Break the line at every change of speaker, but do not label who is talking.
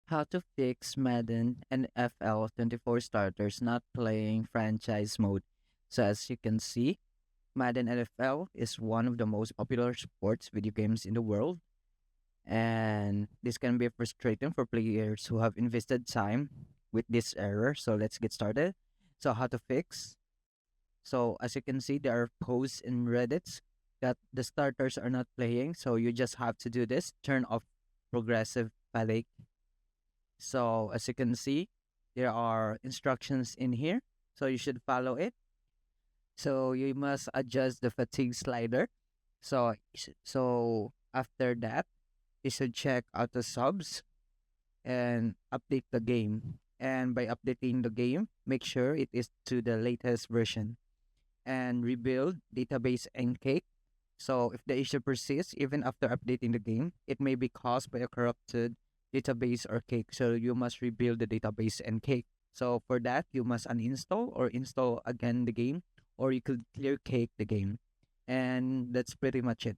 How to fix Madden and FL 24 starters not playing franchise mode. So as you can see, Madden NFL is one of the most popular sports video games in the world, and this can be frustrating for players who have invested time with this error. So let's get started. So how to fix? So as you can see, there are posts in Reddit that the starters are not playing. So you just have to do this. Turn off progressive panic. So as you can see, there are instructions in here. So you should follow it. So you must adjust the fatigue slider. So after that, you should check auto subs and update the game. And by updating the game, make sure it is to the latest version and rebuild database and cake. So if the issue persists even after updating the game, it may be caused by a corrupted database or cake. So you must rebuild the database and cake. So for that, you must uninstall or install again the game, or you could clear cake the game. And that's pretty much it.